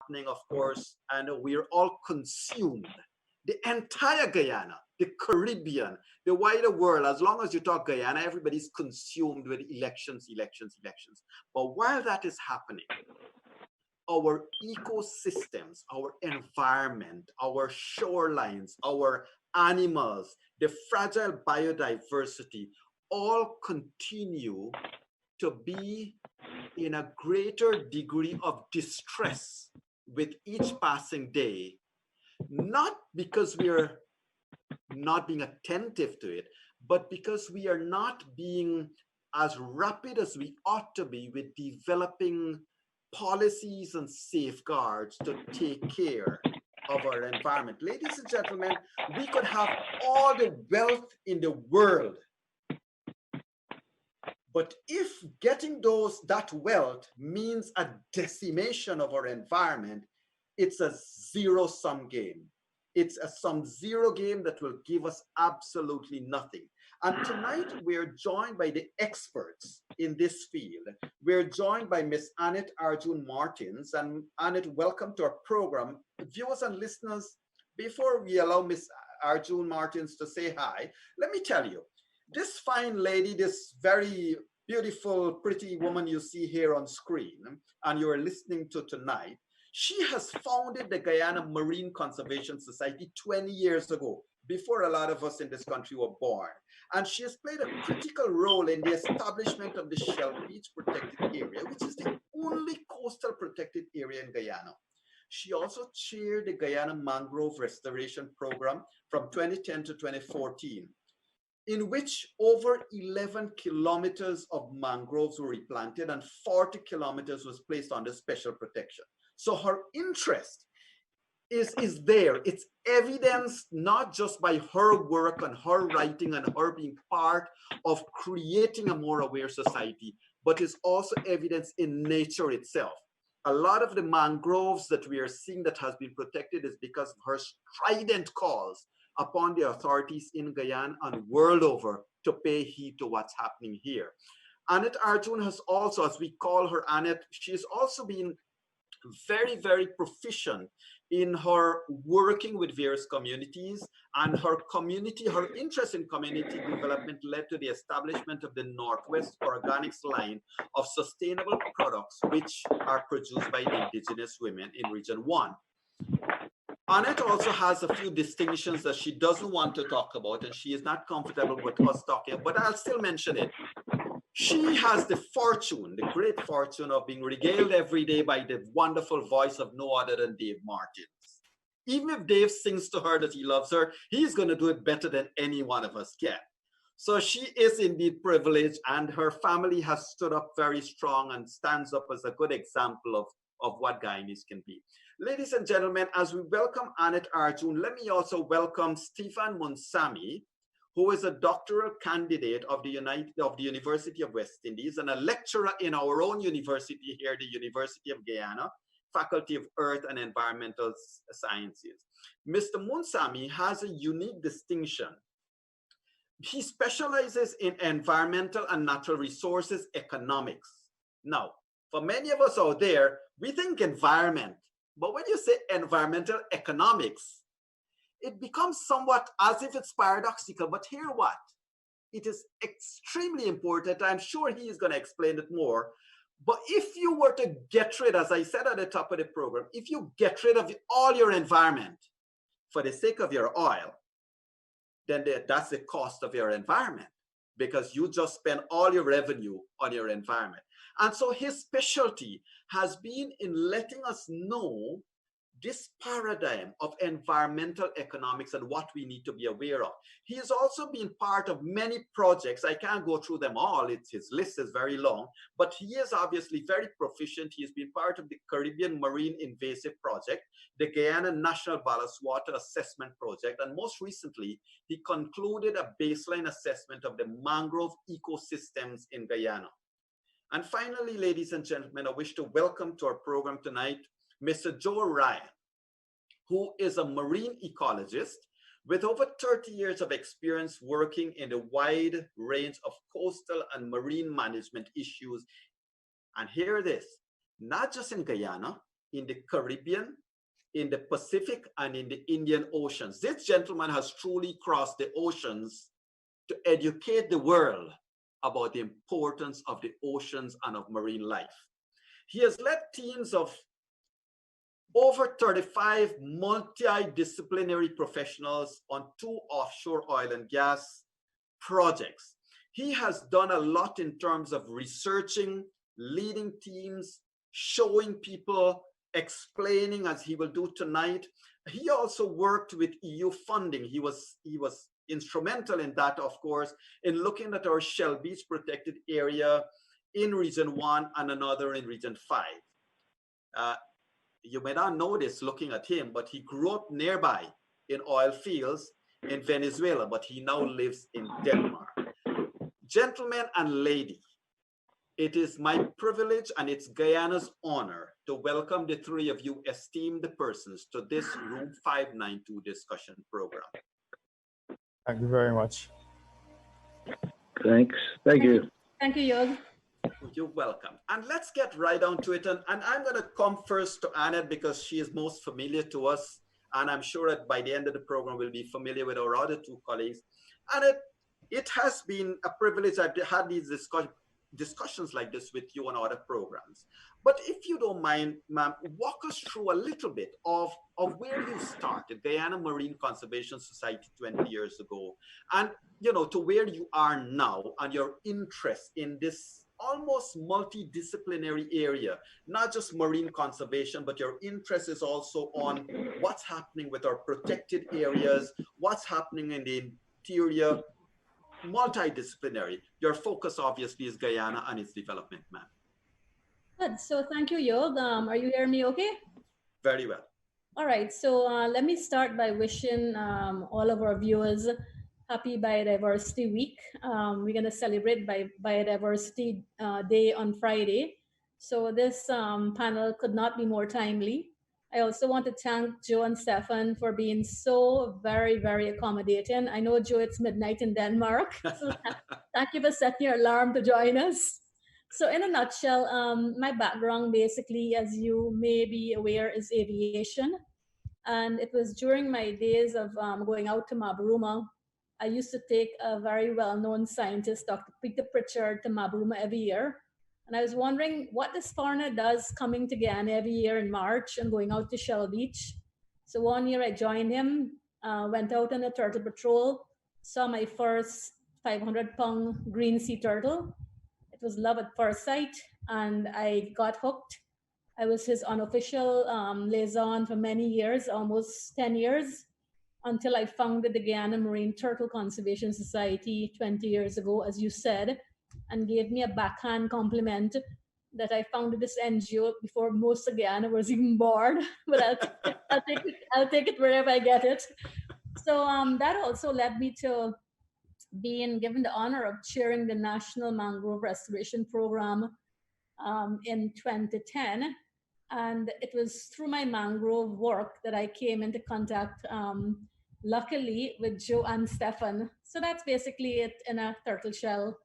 happening, of course, and we're all consumed. The entire Guyana, the Caribbean, the wider world, as long as you talk Guyana, everybody's consumed with elections, elections, elections. But while that is happening, our ecosystems, our environment, our shorelines, our animals, the fragile biodiversity all continue to be in a greater degree of distress with each passing day, not because we're not being attentive to it, but because we are not being as rapid as we ought to be with developing policies and safeguards to take care of our environment. Ladies and gentlemen, we could have all the wealth in the world, but if getting that wealth means a decimation of our environment, it's a zero-sum game. It's a sum-zero game that will give us absolutely nothing. And tonight we're joined by the experts in this field. We're joined by Miss Annette Arjoon-Martins. And Annette, welcome to our program. Viewers and listeners, before we allow Miss Arjoon-Martins to say hi, let me tell you, this fine lady, this very beautiful, pretty woman you see here on screen and you're listening to tonight, she has founded the Guyana Marine Conservation Society 20 years ago, before a lot of us in this country were born. And she has played a critical role in the establishment of the Shell Beach Protected Area, which is the only coastal protected area in Guyana. She also chaired the Guyana Mangrove Restoration Program from 2010 to 2014, in which over 11 kilometers of mangroves were replanted and 40 kilometers was placed under special protection. So her interest is there. It's evidenced not just by her work and her writing and her being part of creating a more aware society, but is also evidence in nature itself. A lot of the mangroves that we are seeing that has been protected is because of her strident calls upon the authorities in Guyana and world over to pay heed to what's happening here. Annette Arjoon has also, as we call her Annette, she's also been very, very proficient in her working with various communities, and her interest in community development led to the establishment of the Northwest Organics line of sustainable products which are produced by the indigenous women in Region 1. Annette also has a few distinctions that she doesn't want to talk about, and she is not comfortable with us talking, but I'll still mention it. She has the fortune, the great fortune of being regaled every day by the wonderful voice of no other than Dave Martins. Even if Dave sings to her that he loves her, he's going to do it better than any one of us can. So she is indeed privileged, and her family has stood up very strong and stands up as a good example of what Guyanese can be. Ladies and gentlemen, as we welcome Annette Arjoon, let me also welcome Stephan Moonsammy, who is a doctoral candidate of the University of West Indies and a lecturer in our own university here, the University of Guyana, Faculty of Earth and Environmental Sciences. Mr. Moonsammy has a unique distinction. He specializes in environmental and natural resources economics. Now, for many of us out there, we think environment, but when you say environmental economics, it becomes somewhat as if it's paradoxical, but hear what? It is extremely important. I'm sure he is going to explain it more. But if you were to get rid, as I said at the top of the program, if you get rid of all your environment for the sake of your oil, then that's the cost of your environment, because you just spend all your revenue on your environment. And so his specialty has been in letting us know this paradigm of environmental economics and what we need to be aware of. He has also been part of many projects. I can't go through them all. His list is very long, but he is obviously very proficient. He has been part of the Caribbean Marine Invasive Project, the Guyana National Ballast Water Assessment Project, and most recently, he concluded a baseline assessment of the mangrove ecosystems in Guyana. And finally, ladies and gentlemen, I wish to welcome to our program tonight Mr. Joe Ryan, who is a marine ecologist with over 30 years of experience working in a wide range of coastal and marine management issues. And hear this, not just in Guyana, in the Caribbean, in the Pacific, and in the Indian Oceans. This gentleman has truly crossed the oceans to educate the world about the importance of the oceans and of marine life. He has led teams of over 35 multidisciplinary professionals on 2 offshore oil and gas projects. He has done a lot in terms of researching, leading teams, showing people, explaining, as he will do tonight. He also worked with EU funding. He was instrumental in that, of course, in looking at our Shell Beach protected area in Region 1 and another in Region 5. You may not know this looking at him, but he grew up nearby in oil fields in Venezuela, but he now lives in Denmark. Gentlemen and lady, it is my privilege and it's Guyana's honor to welcome the 3 of you esteemed persons to this Room 592 discussion program. Thank you very much. Thanks. Thank you. Thank you, Yog. You're welcome. And let's get right down to it. And I'm going to come first to Annette because she is most familiar to us. And I'm sure that by the end of the program, we'll be familiar with our other 2 colleagues. Annette, it has been a privilege. I've had these discussions like this with you on other programs. But if you don't mind, ma'am, walk us through a little bit of where you started, Guyana Marine Conservation Society 20 years ago, and to where you are now and your interest in this almost multidisciplinary area, not just marine conservation, but your interest is also on what's happening with our protected areas, what's happening in the interior, multidisciplinary. Your focus obviously is Guyana and its development, ma'am. Good. So thank you, Yog. Are you hearing me okay? Very well. All right. So let me start by wishing all of our viewers happy Biodiversity Week. We're going to celebrate Biodiversity Day on Friday. So this panel could not be more timely. I also want to thank Joe and Stephan for being so very, very accommodating. I know, Joe, it's midnight in Denmark. So thank you for setting your alarm to join us. So in a nutshell, my background basically, as you may be aware, is aviation. And it was during my days of going out to Mabaruma. I used to take a very well-known scientist, Dr. Peter Pritchard, to Mabaruma every year. And I was wondering what this foreigner does coming to Guyana every year in March and going out to Shell Beach. So one year I joined him, went out on a turtle patrol, saw my first 500-pound green sea turtle. It was love at first sight, and I got hooked. I was his unofficial liaison for many years, almost 10 years, until I founded the Guyana Marine Turtle Conservation Society 20 years ago, as you said, and gave me a backhand compliment that I founded this NGO before most of Guyana was even born. But I'll take it wherever I get it. So that also led me to being given the honor of chairing the National Mangrove Restoration Program in 2010. And it was through my mangrove work that I came into contact, luckily, with Joe and Stephan. So that's basically it in a turtle shell.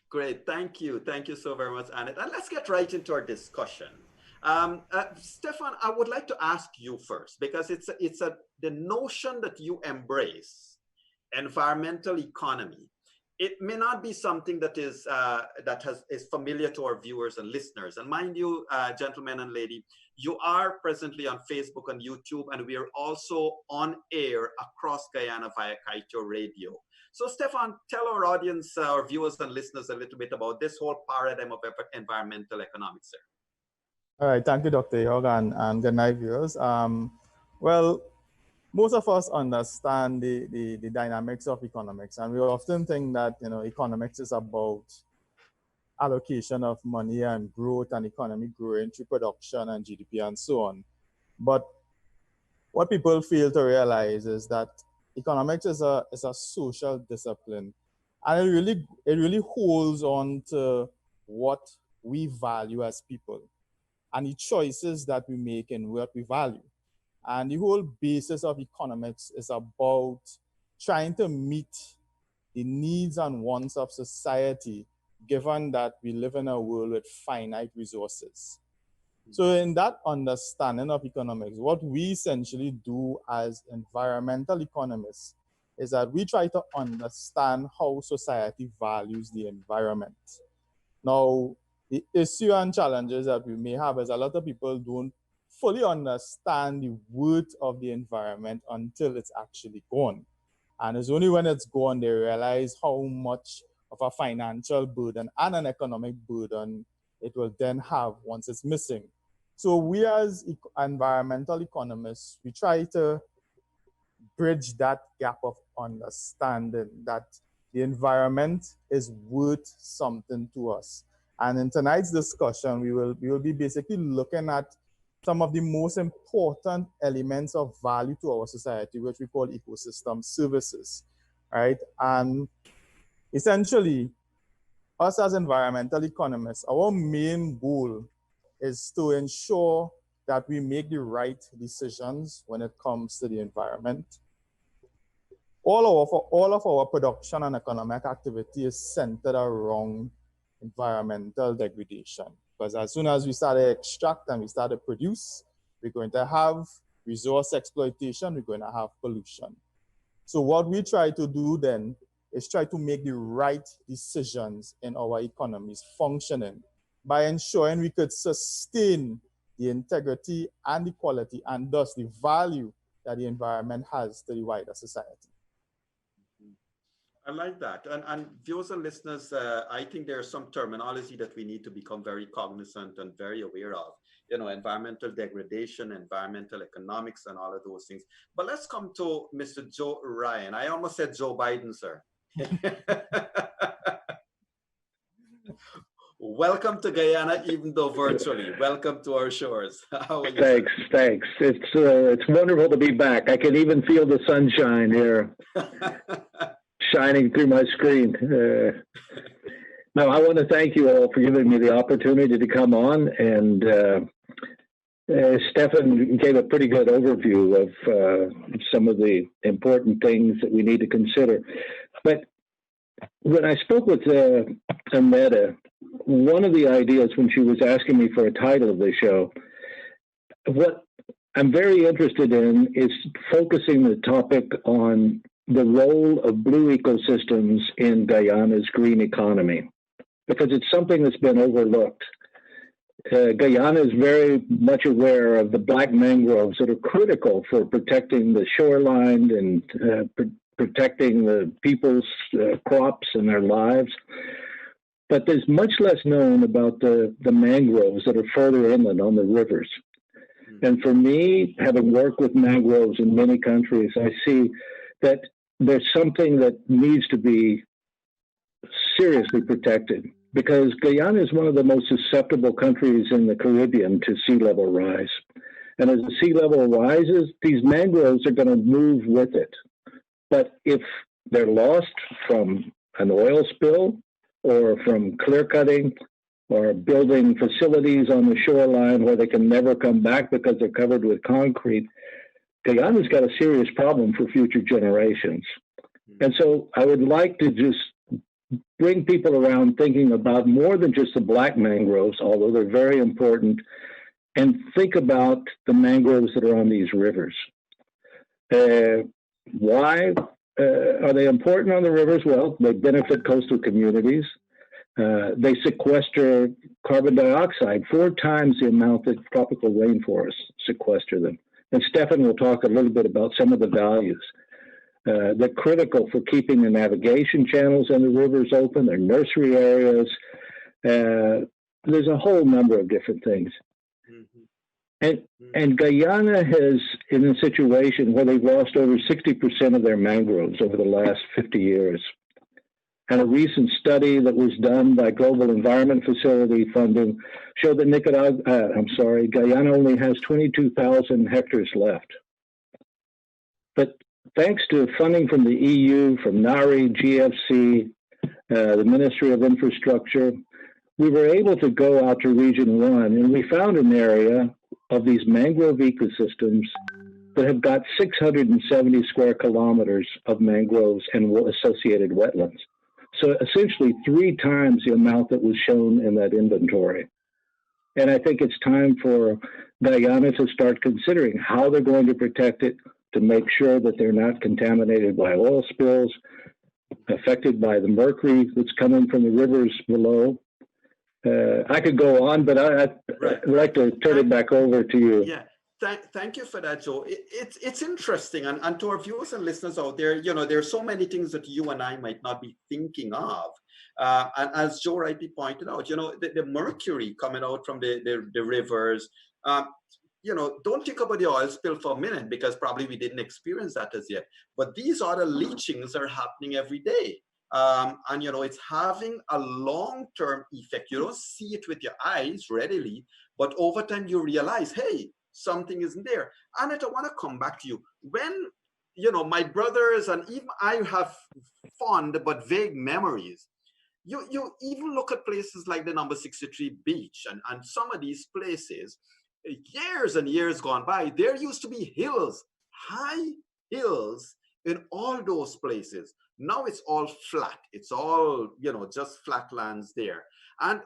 Great, thank you. Thank you so very much, Annette. And let's get right into our discussion. Stephan, I would like to ask you first, because it's the notion that you embrace, environmental economy. It may not be something that is familiar to our viewers and listeners. And mind you, gentlemen and lady, you are presently on Facebook and YouTube, and we are also on air across Guyana via Kaito Radio. So Stephan, tell our audience, our viewers and listeners a little bit about this whole paradigm of environmental economics, sir. All right, thank you, Dr. Yog, and good night, viewers. Well, most of us understand the dynamics of economics, and we often think that economics is about allocation of money and growth and economy growing through production and GDP and so on. But what people fail to realize is that economics is a social discipline, and it really holds on to what we value as people and the choices that we make and what we value. And the whole basis of economics is about trying to meet the needs and wants of society, given that we live in a world with finite resources. So in that understanding of economics, what we essentially do as environmental economists is that we try to understand how society values the environment. Now, the issue and challenges that we may have is a lot of people don't fully understand the worth of the environment until it's actually gone. And it's only when it's gone they realize how much of a financial burden and an economic burden it will then have once it's missing. So we as environmental economists, we try to bridge that gap of understanding that the environment is worth something to us. And in tonight's discussion, we will be basically looking at some of the most important elements of value to our society, which we call ecosystem services, right? And essentially, us as environmental economists, our main goal is to ensure that we make the right decisions when it comes to the environment. All of our production and economic activity is centered around environmental degradation. Because as soon as we start to extract and we start to produce, we're going to have resource exploitation, we're going to have pollution. So what we try to do then is try to make the right decisions in our economies functioning by ensuring we could sustain the integrity and the quality and thus the value that the environment has to the wider society. I like that. And viewers and listeners, I think there's some terminology that we need to become very cognizant and very aware of. You know, environmental degradation, environmental economics, and all of those things. But let's come to Mr. Joe Ryan. I almost said Joe Biden, sir. Welcome to Guyana, even though virtually. Welcome to our shores. How are you? Thanks. It's wonderful to be back. I can even feel the sunshine here. Shining through my screen. Now, I want to thank you all for giving me the opportunity to come on. And Stephan gave a pretty good overview of some of the important things that we need to consider. But when I spoke with Annette, one of the ideas when she was asking me for a title of the show, what I'm very interested in is focusing the topic on the role of blue ecosystems in Guyana's green economy, because it's something that's been overlooked. Guyana is very much aware of the black mangroves that are critical for protecting the shoreline and protecting the people's crops and their lives. But there's much less known about the mangroves that are further inland on the rivers. And for me, having worked with mangroves in many countries, I see that there's something that needs to be seriously protected, because Guyana is one of the most susceptible countries in the Caribbean to sea level rise. And as the sea level rises, these mangroves are going to move with it. But if they're lost from an oil spill or from clear cutting or building facilities on the shoreline where they can never come back because they're covered with concrete, Guyana's got a serious problem for future generations. And so I would like to just bring people around thinking about more than just the black mangroves, although they're very important, and think about the mangroves that are on these rivers. Why are they important on the rivers? Well, they benefit coastal communities. They sequester carbon dioxide 4 times the amount that tropical rainforests sequester them. And Stephan will talk a little bit about some of the values. They're critical for keeping the navigation channels and the rivers open. They're nursery areas. There's a whole number of different things. And Guyana is in a situation where they've lost over 60% of their mangroves over the last 50 years. And a recent study that was done by Global Environment Facility funding showed that Guyana only has 22,000 hectares left. But thanks to funding from the EU, from NARI, GFC, the Ministry of Infrastructure, we were able to go out to Region 1, and we found an area of these mangrove ecosystems that have got 670 square kilometers of mangroves and associated wetlands. So essentially 3 times the amount that was shown in that inventory. And I think it's time for Guyana to start considering how they're going to protect it, to make sure that they're not contaminated by oil spills, affected by the mercury that's coming from the rivers below. I could go on, but I'd like to turn it back over to you. Yeah. Thank you for that, Joe. It's interesting, and to our viewers and listeners out there, there are so many things that you and I might not be thinking of. And as Joe rightly pointed out, the mercury coming out from the rivers, don't think about the oil spill for a minute, because probably we didn't experience that as yet. But these other leachings are happening every day. And it's having a long-term effect. You don't see it with your eyes readily, but over time you realize, hey, something isn't there. Annette, I want to come back to you. When, my brothers and even I have fond but vague memories. You even look at places like the number 63 beach and some of these places, years and years gone by, there used to be hills, high hills in all those places. Now it's all flat. It's all, just flat lands there. And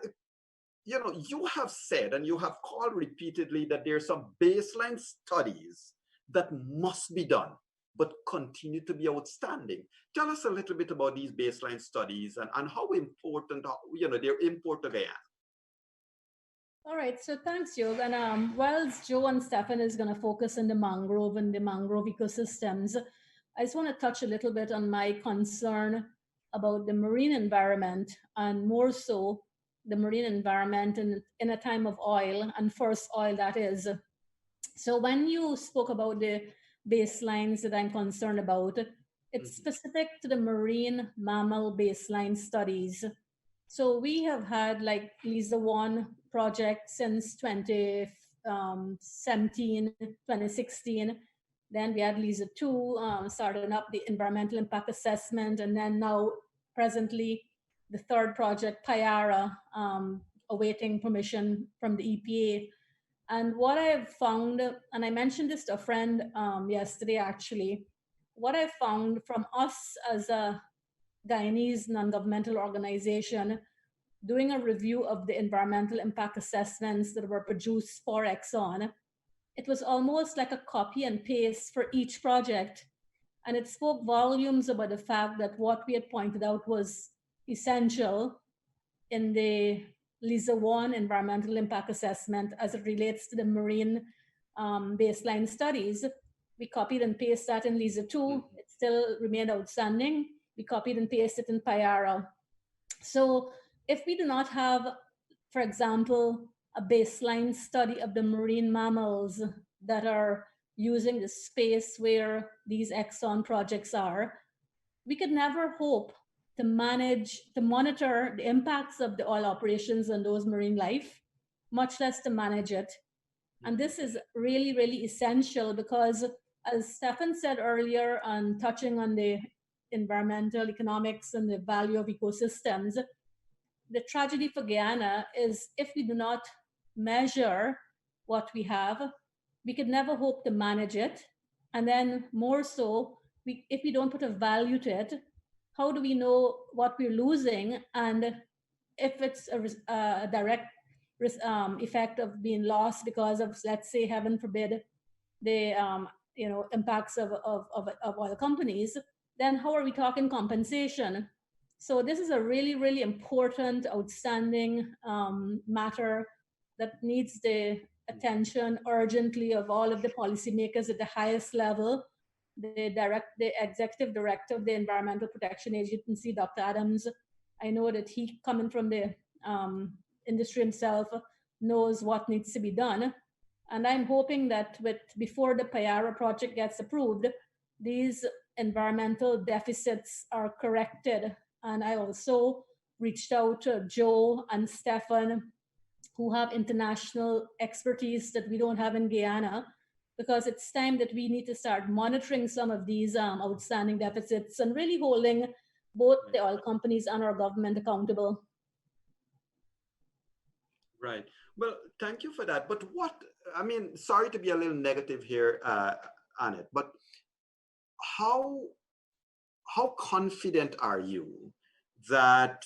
you have said, and you have called repeatedly, that there are some baseline studies that must be done, but continue to be outstanding. Tell us a little bit about these baseline studies and how important, they're important to Guyana. All right, so thanks, Yog. And whilst Joe and Stephan is going to focus on the mangrove and the mangrove ecosystems, I just want to touch a little bit on my concern about the marine environment, and more so the marine environment in a time of oil, and first oil, that is. So when you spoke about the baselines that I'm concerned about, it's specific to the marine mammal baseline studies. So we have had like LISA 1 project since 2017, 2016. Then we had LISA 2, starting up the environmental impact assessment. And then now presently the third project, Payara, awaiting permission from the EPA. And what I've found, and I mentioned this to a friend yesterday actually, what I found from us as a Guyanese non-governmental organization doing a review of the environmental impact assessments that were produced for Exxon, it was almost like a copy and paste for each project. And it spoke volumes about the fact that what we had pointed out was essential in the LISA 1 environmental impact assessment as it relates to the marine baseline studies. We copied and pasted that in LISA 2. It still remained outstanding. We copied and pasted it in Payara. So if we do not have, for example, a baseline study of the marine mammals that are using the space where these Exxon projects are, we could never hope to monitor the impacts of the oil operations on those marine life, much less to manage it. And this is really, really essential because, as Stephan said earlier, on touching on the environmental economics and the value of ecosystems, the tragedy for Guyana is if we do not measure what we have, we could never hope to manage it. And then more so, if we don't put a value to it, how do we know what we're losing? And if it's a direct effect of being lost because of, let's say, heaven forbid, the impacts of oil companies, then how are we talking compensation? So this is a really, really important, outstanding matter that needs the attention urgently of all of the policymakers at the highest level. The executive director of the Environmental Protection Agency, Dr. Adams, I know that he, coming from the industry himself, knows what needs to be done. And I'm hoping that before the Payara project gets approved, these environmental deficits are corrected. And I also reached out to Joe and Stephan, who have international expertise that we don't have in Guyana, because it's time that we need to start monitoring some of these outstanding deficits and really holding both the oil companies and our government accountable. Right. Well, thank you for that. But sorry to be a little negative here, Annette, but how confident are you that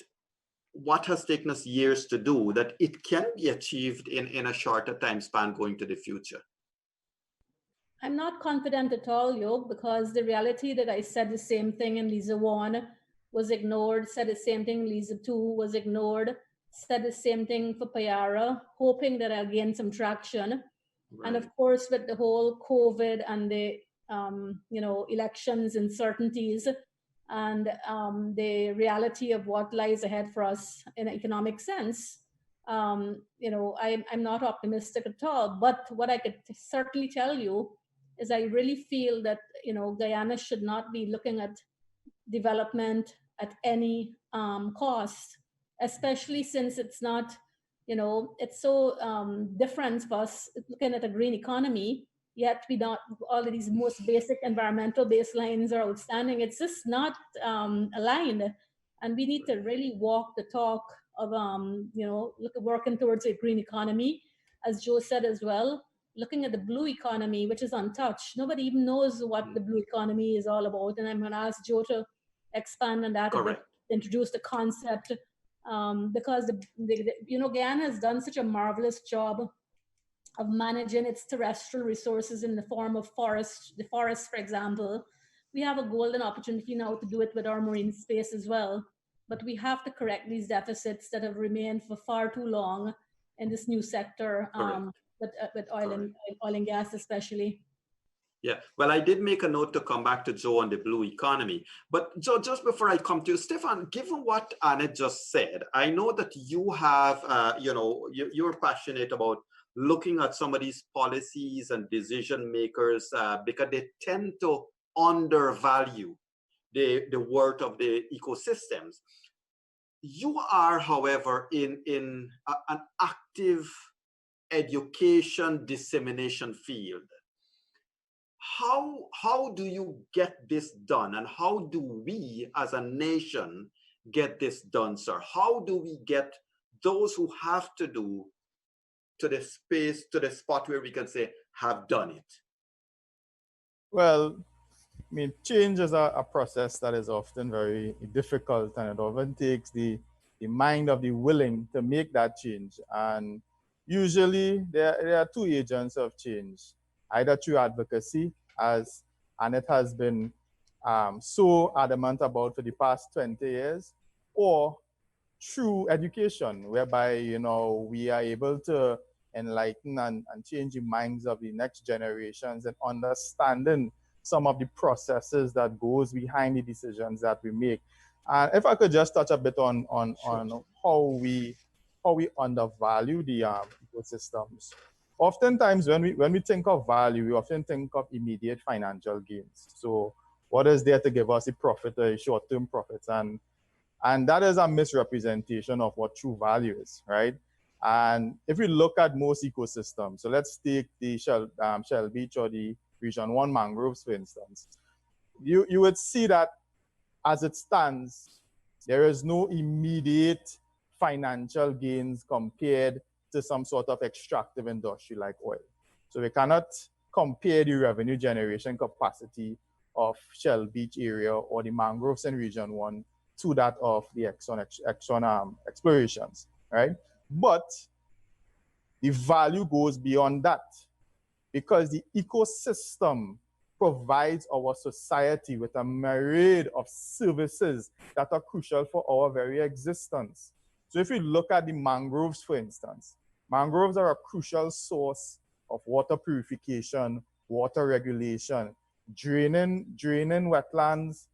what has taken us years to do, that it can be achieved in a shorter time span going to the future? I'm not confident at all, Yog, because the reality that I said the same thing in Lisa 1 was ignored, said the same thing in Lisa 2 was ignored, said the same thing for Payara, hoping that I'll gain some traction. Right. And of course, with the whole COVID and the elections uncertainties and the reality of what lies ahead for us in an economic sense, I'm not optimistic at all. But what I could certainly tell you is I really feel that Guyana should not be looking at development at any cost, especially since it's not, it's so different for us looking at a green economy, yet we don't, all of these most basic environmental baselines are outstanding. It's just not aligned. And we need to really walk the talk of, working towards a green economy, as Joe said as well, looking at the blue economy, which is untouched. Nobody even knows what the blue economy is all about. And I'm going to ask Joe to expand on that Correct. a bit, introduce the concept, because Guyana has done such a marvelous job of managing its terrestrial resources in the form of the forest, for example. We have a golden opportunity now to do it with our marine space as well, but we have to correct these deficits that have remained for far too long in this new sector, with oil and gas especially. Yeah, well, I did make a note to come back to Joe on the blue economy. But Joe, just before I come to you, Stephan, given what Annette just said, I know that you have, you're passionate about looking at some of these policies and decision makers because they tend to undervalue the worth of the ecosystems. You are, however, in an active education dissemination field. How do you get this done, and how do we as a nation get this done, sir? How do we get those who have to do to the space, to the spot where we can say have done it? Well, I mean, change is a process that is often very difficult, and it often takes the mind of the willing to make that change. And usually there are two agents of change, either through advocacy, as Annette has been so adamant about for the past 20 years, or through education, whereby, we are able to enlighten and change the minds of the next generations and understanding some of the processes that goes behind the decisions that we make. And if I could just touch a bit on how we undervalue the ecosystems. Oftentimes, when we think of value, we often think of immediate financial gains. So, what is there to give us a profit, a short-term profits, and that is a misrepresentation of what true value is, right? And if we look at most ecosystems, so let's take the Shell Beach or the Region 1 mangroves, for instance, you would see that as it stands, there is no immediate financial gains compared to some sort of extractive industry like oil. So we cannot compare the revenue generation capacity of Shell Beach area or the mangroves in Region 1 to that of the Exxon explorations, right? But the value goes beyond that, because the ecosystem provides our society with a myriad of services that are crucial for our very existence. So if you look at the mangroves, for instance, mangroves are a crucial source of water purification, water regulation, draining wetlands,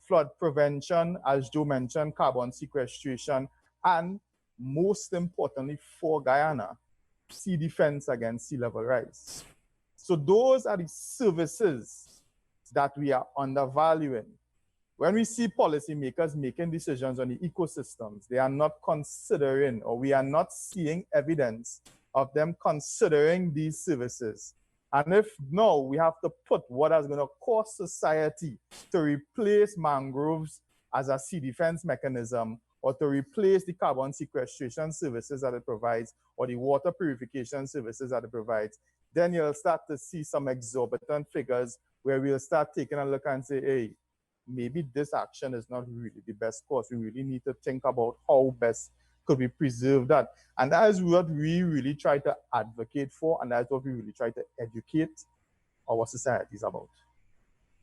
flood prevention, as Joe mentioned, carbon sequestration, and most importantly for Guyana, sea defense against sea level rise. So those are the services that we are undervaluing. When we see policymakers making decisions on the ecosystems, they are not considering, or we are not seeing evidence of them considering these services. And if no, we have to put what is going to cost society to replace mangroves as a sea defense mechanism, or to replace the carbon sequestration services that it provides, or the water purification services that it provides, then you'll start to see some exorbitant figures where we'll start taking a look and say, hey, maybe this action is not really the best course. We really need to think about how best could we preserve that. And that is what we really try to advocate for, and that's what we really try to educate our societies about.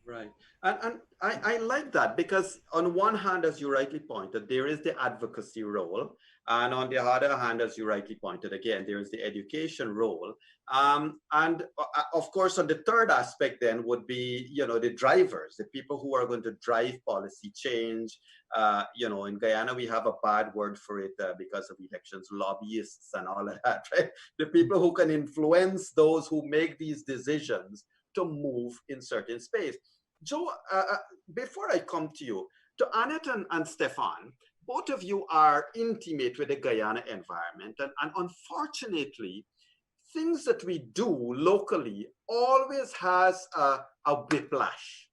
Right. And I like that, because on one hand, as you rightly pointed, there is the advocacy role. And on the other hand, as you rightly pointed, again, there is the education role. And of course, on the third aspect then would be, the drivers, the people who are going to drive policy change. In Guyana, we have a bad word for it because of elections, lobbyists and all of that, right? The people who can influence those who make these decisions to move in certain space. Joe, before I come to you, to Annette and Stephan, both of you are intimate with the Guyana environment. And unfortunately, things that we do locally always has a whiplash.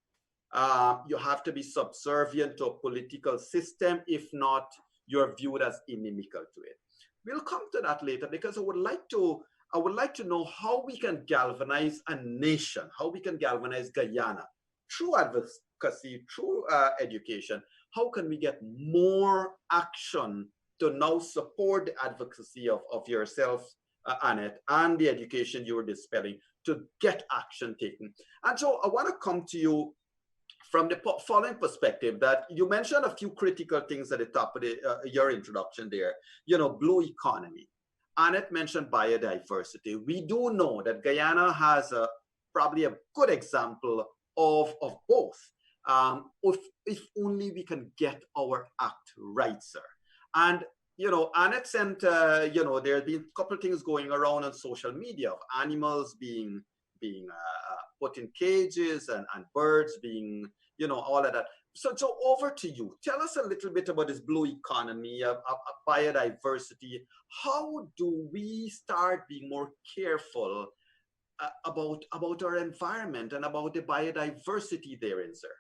You have to be subservient to a political system. If not, you're viewed as inimical to it. We'll come to that later, because I would like to know how we can galvanize a nation, how we can galvanize Guyana through advocacy, through education. How can we get more action to now support the advocacy of yourself, Annette, and the education you were dispelling to get action taken? And so I want to come to you from the following perspective, that you mentioned a few critical things at the top of your introduction there, blue economy. Annette mentioned biodiversity. We do know that Guyana has probably a good example of both. If only we can get our act right, sir. And Annette sent, there have been a couple of things going around on social media of animals being put in cages and birds being, all of that. So over to you. Tell us a little bit about this blue economy, biodiversity. How do we start being more careful about our environment and about the biodiversity therein, sir?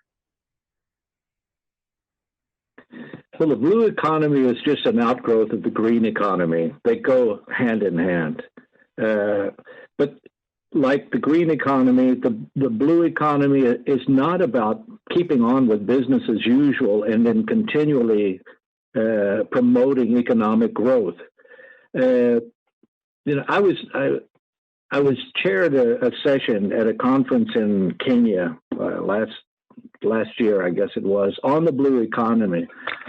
Well, the blue economy is just an outgrowth of the green economy. They go hand in hand. But like the green economy, the blue economy is not about keeping on with business as usual and then continually promoting economic growth. I was chaired a session at a conference in Kenya last year, I guess it was, on the blue economy.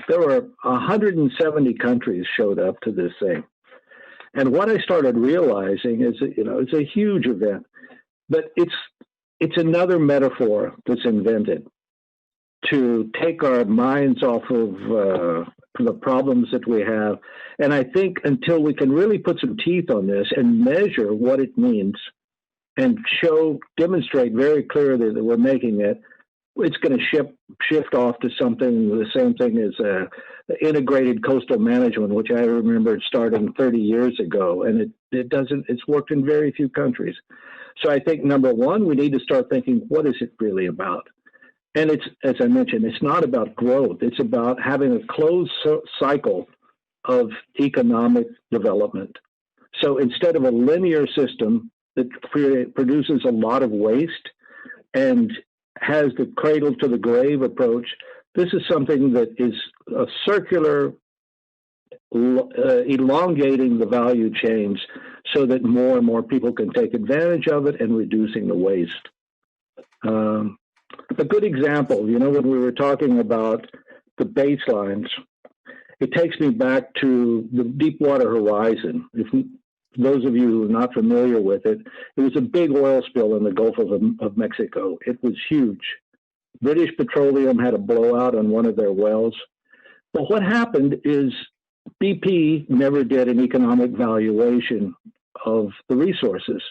There were 170 countries showed up to this thing. And what I started realizing is that, it's a huge event, but it's another metaphor that's invented to take our minds off of the problems that we have. And I think until we can really put some teeth on this and measure what it means and demonstrate very clearly that we're making it, it's going to shift off to something, the same thing as integrated coastal management, which I remember starting 30 years ago. And it's worked in very few countries. So I think, number one, we need to start thinking, what is it really about? And it's, as I mentioned, it's not about growth. It's about having a closed cycle of economic development. So instead of a linear system that produces a lot of waste and has the cradle to the grave approach, this is something that is a circular, elongating the value chains so that more and more people can take advantage of it and reducing the waste. A good example, when we were talking about the baselines, it takes me back to the Deepwater Horizon. If those of you who are not familiar with it, it was a big oil spill in the Gulf of Mexico. It was huge. British Petroleum had a blowout on one of their wells. But what happened is BP never did an economic valuation of the resources.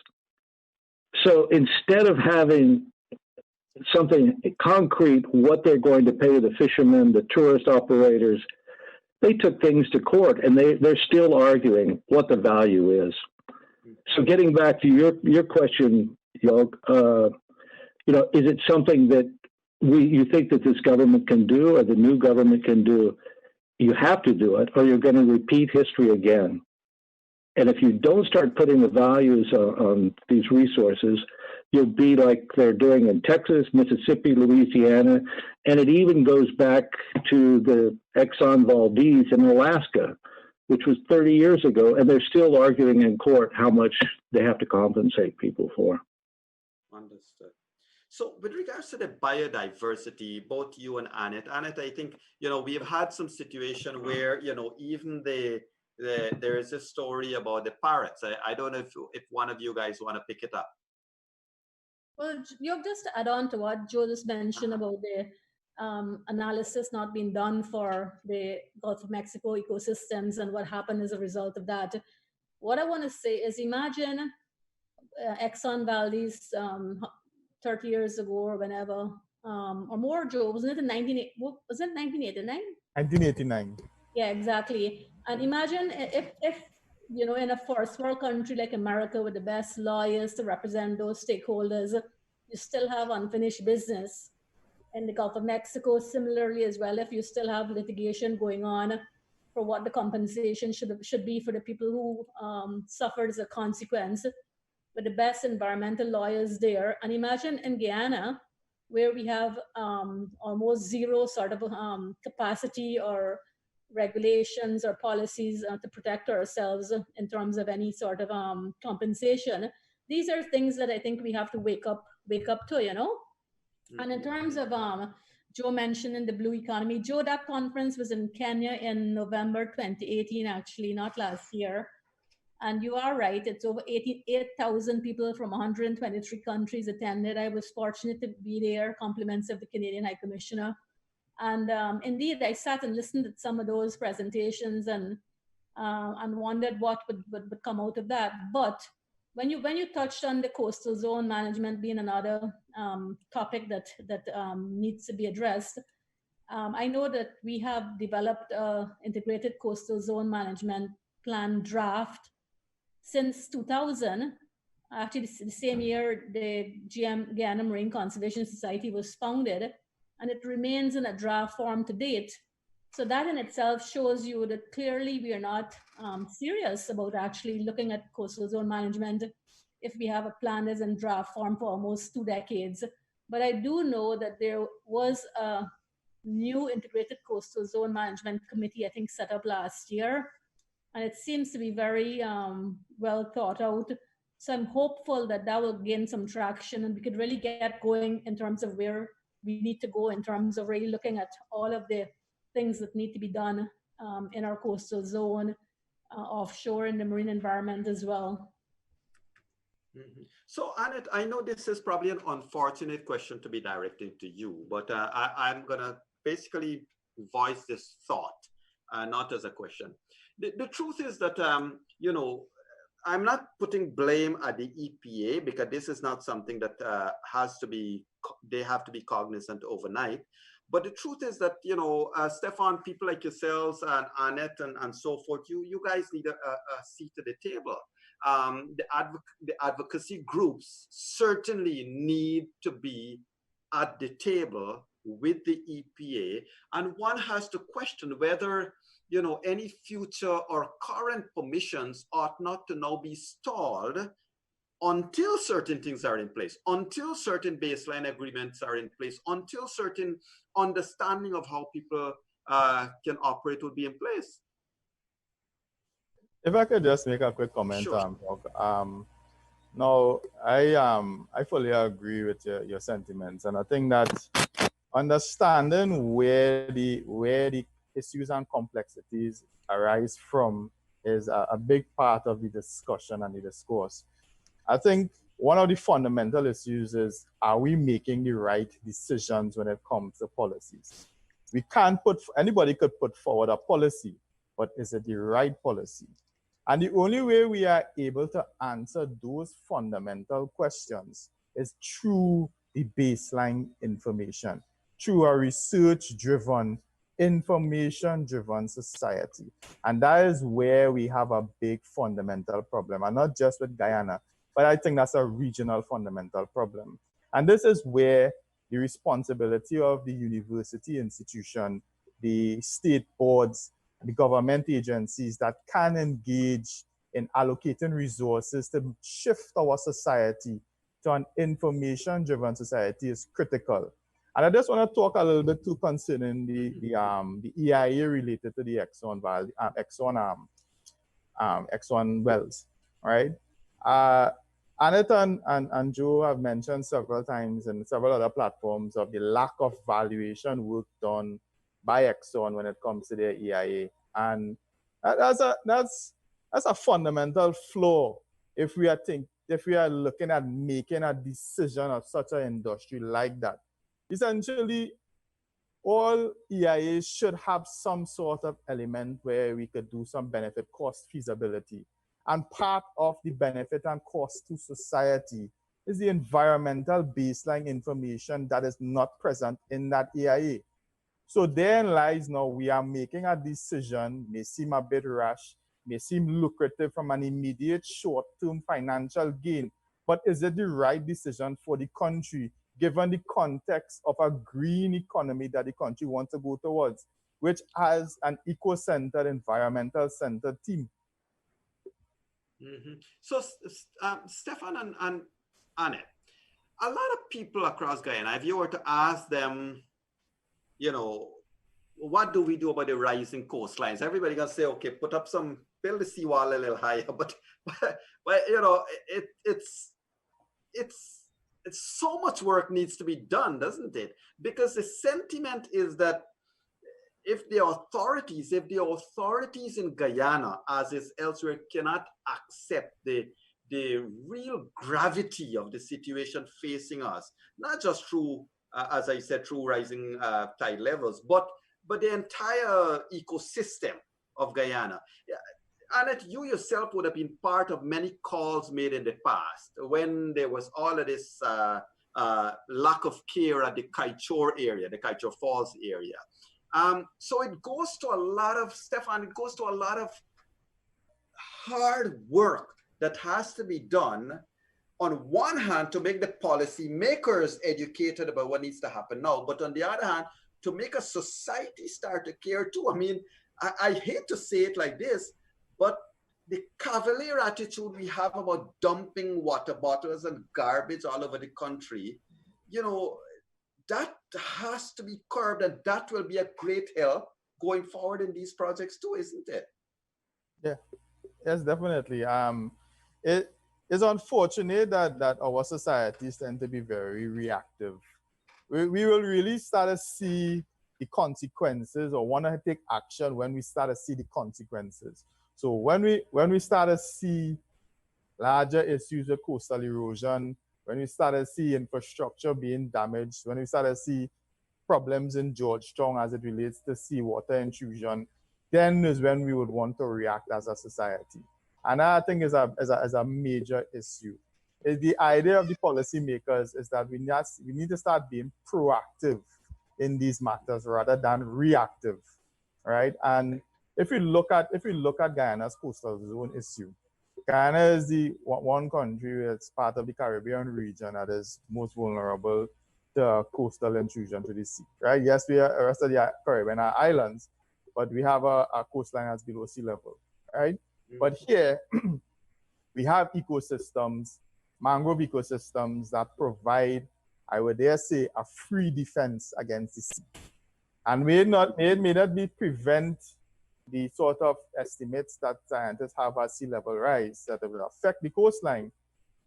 So instead of having something concrete, what they're going to pay the fishermen, the tourist operators, they took things to court, and they're still arguing what the value is. So getting back to your question, Yog, is it something that you think that this government can do or the new government can do? You have to do it, or you're going to repeat history again. And if you don't start putting the values on these resources, you'll be like they're doing in Texas, Mississippi, Louisiana, and it even goes back to the Exxon Valdez in Alaska, which was 30 years ago, and they're still arguing in court how much they have to compensate people for. Understood. So with regards to the biodiversity, both you and Annette, I think, we have had some situation where, even there is a story about the parrots. I don't know if one of you guys want to pick it up. Well, you just add on to what Joe just mentioned about the analysis not being done for the Gulf of Mexico ecosystems and what happened as a result of that. What I want to say is, imagine Exxon Valdez 30 years ago or whenever, or more, Joe, wasn't it in 1989? 1989. Yeah, exactly. And imagine if in a first world country like America with the best lawyers to represent those stakeholders, you still have unfinished business. In the Gulf of Mexico, similarly as well, if you still have litigation going on for what the compensation should be for the people who suffered as a consequence, with the best environmental lawyers there. And imagine in Guyana, where we have almost zero sort of capacity or regulations or policies to protect ourselves in terms of any sort of compensation. These are things that I think we have to wake up to, And in terms of Joe mentioned in the blue economy, Joe, that conference was in Kenya in November 2018, actually, not last year. And you are right, it's over 88,000 people from 123 countries attended. I was fortunate to be there, compliments of the Canadian High Commissioner. And indeed, I sat and listened to some of those presentations and wondered what would come out of that. But when you touched on the coastal zone management being another topic that needs to be addressed, I know that we have developed an integrated coastal zone management plan draft since 2000. Actually, the same year the Guyana Marine Conservation Society was founded, and it remains in a draft form to date. So that in itself shows you that clearly we are not serious about actually looking at coastal zone management if we have a plan that's in draft form for almost 2 decades. But I do know that there was a new integrated coastal zone management committee, I think, set up last year. And it seems to be very well thought out. So I'm hopeful that that will gain some traction and we could really get going in terms of where we need to go in terms of really looking at all of the things that need to be done in our coastal zone, offshore in the marine environment as well. Mm-hmm. So Annette, I know this is probably an unfortunate question to be directed to you, but I'm gonna basically voice this thought, not as a question. The truth is that, I'm not putting blame at the EPA because this is not something that they have to be cognizant overnight. But the truth is that, Stephan, people like yourselves and Annette and so forth, you guys need a seat at the table. The advocacy groups certainly need to be at the table with the EPA, and one has to question whether any future or current permissions ought not to now be stalled until certain things are in place, until certain baseline agreements are in place, until certain understanding of how people can operate will be in place. If I could just make a quick comment, sure. No, I fully agree with your sentiments, and I think that understanding where the issues and complexities arise from is a big part of the discussion and the discourse. I think one of the fundamental issues is, are we making the right decisions when it comes to policies? We can't anybody could put forward a policy, but is it the right policy? And the only way we are able to answer those fundamental questions is through the baseline information, through a research-driven, information-driven society. And that is where we have a big fundamental problem, and not just with Guyana, but I think that's a regional fundamental problem. And this is where the responsibility of the university institution, the state boards, the government agencies that can engage in allocating resources to shift our society to an information-driven society is critical. And I just want to talk a little bit too concerning the EIA related to the Exxon wells, right? Annette and Joe have mentioned several times and several other platforms of the lack of valuation work done by Exxon when it comes to their EIA. And that's a fundamental flaw if we are looking at making a decision of such an industry like that. Essentially, all EIAs should have some sort of element where we could do some benefit cost feasibility. And part of the benefit and cost to society is the environmental baseline information that is not present in that EIA. So therein lies now we are making a decision, may seem a bit rash, may seem lucrative from an immediate short-term financial gain, but is it the right decision for the country given the context of a green economy that the country wants to go towards, which has an eco-centered, environmental-centered theme? Mm-hmm. So, Stephan and Annette, a lot of people across Guyana, if you were to ask them, you know, what do we do about the rising coastlines? Everybody gonna say, okay, build the seawall a little higher, but you know, it's so much work needs to be done, doesn't it? Because the sentiment is that if the authorities in Guyana, as is elsewhere, cannot accept the real gravity of the situation facing us, not just through, as I said, through rising tide levels, but the entire ecosystem of Guyana. Annette, you yourself would have been part of many calls made in the past when there was all of this lack of care at the Kaichor area, the Kaichor Falls area. So it goes to a lot of, Stephan, it goes to a lot of hard work that has to be done on one hand to make the policymakers educated about what needs to happen now, but on the other hand, to make a society start to care too. I mean, I hate to say it like this, but the cavalier attitude we have about dumping water bottles and garbage all over the country, you know, that has to be curbed, and that will be a great help going forward in these projects too, isn't it? Yeah, yes, definitely. It is unfortunate that our societies tend to be very reactive. We will really start to see the consequences or want to take action when we start to see the consequences. So when we start to see larger issues of coastal erosion, when we start to see infrastructure being damaged, when we start to see problems in Georgetown as it relates to seawater intrusion, then is when we would want to react as a society. And I think is a major issue. The idea of the policymakers is that we need to start being proactive in these matters rather than reactive, right? And if we look at Guyana's coastal zone issue, Guyana is the one country that's part of the Caribbean region that is most vulnerable to coastal intrusion to the sea, right? Yes, we are the rest of the Caribbean are islands, but we have a coastline that's below sea level, right? Mm-hmm. But here, we have ecosystems, mangrove ecosystems that provide, I would dare say, a free defense against the sea. And may not be prevent the sort of estimates that scientists have at sea level rise that will affect the coastline.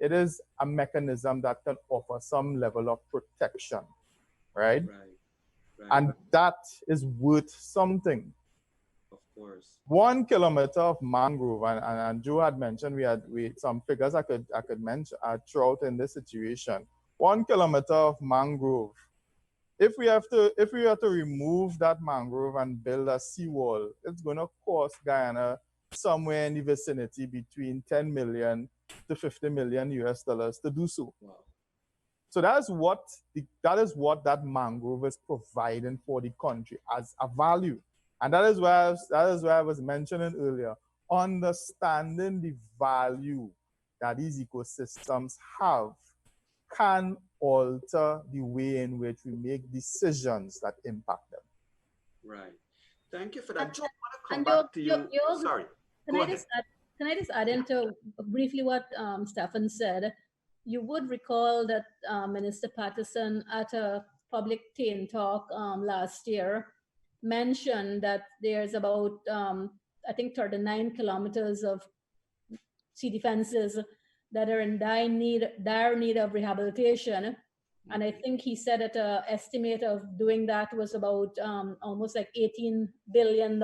It is a mechanism that can offer some level of protection, right? Right. And that is worth something. Of course. 1 kilometer of mangrove, and Joe had mentioned we had some figures I could mention throughout in this situation. 1 kilometer of mangrove. If we have to remove that mangrove and build a seawall, it's going to cost Guyana somewhere in the vicinity between 10 million to 50 million US dollars to do so. Wow. So that is what that mangrove is providing for the country as a value. And that is why I was mentioning earlier, understanding the value that these ecosystems have can alter the way in which we make decisions that impact them. Right. Thank you for that. Joe, I want to come back to you. Sorry. Can I just add into briefly what Stephan said? you would recall that Minister Patterson at a public teen talk last year mentioned that there's about, I think, 39 kilometers of sea defenses that are in dire need of rehabilitation. And I think he said that an estimate of doing that was about almost like $18 billion.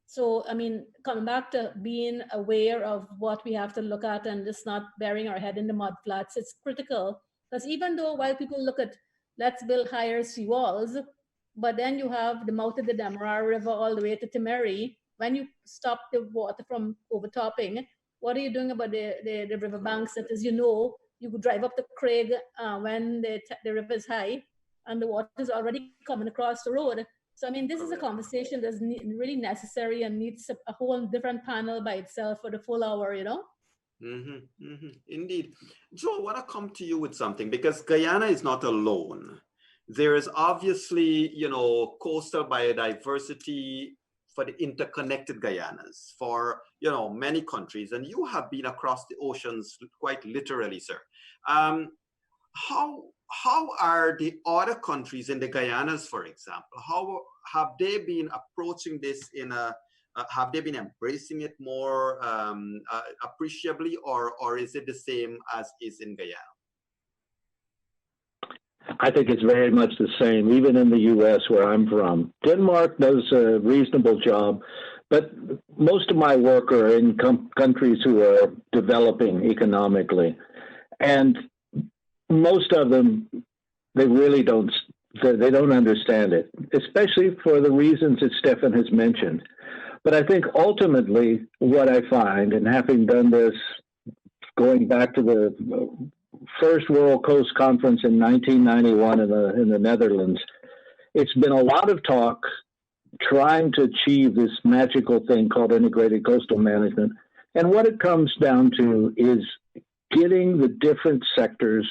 So, I mean, coming back to being aware of what we have to look at and just not burying our head in the mud flats, it's critical. Because even though while people look at, let's build higher seawalls, but then you have the mouth of the Demerara River all the way to Timeri. When you stop the water from overtopping, what are you doing about the riverbanks that, as you know, you could drive up the Craig when the river is high and the water is already coming across the road. So, I mean, this is a conversation that's really necessary and needs a whole different panel by itself for the full hour, you know? Indeed. Joe, I want to come to you with something because Guyana is not alone. There is obviously, you know, coastal biodiversity for the interconnected Guyanas for, you know, many countries. And you have been across the oceans quite literally, sir. How are the other countries in the Guyanas, for example, how have they been approaching this have they been embracing it more appreciably, or is it the same as is in Guyana? I think it's very much the same, even in the U.S. where I'm from. Denmark does a reasonable job, but most of my work are in countries who are developing economically. And most of them, they really don't understand it, especially for the reasons that Stephan has mentioned. But I think ultimately what I find, and having done this going back to the first World Coast Conference in 1991 in the Netherlands, it's been a lot of talk trying to achieve this magical thing called integrated coastal management. And what it comes down to is getting the different sectors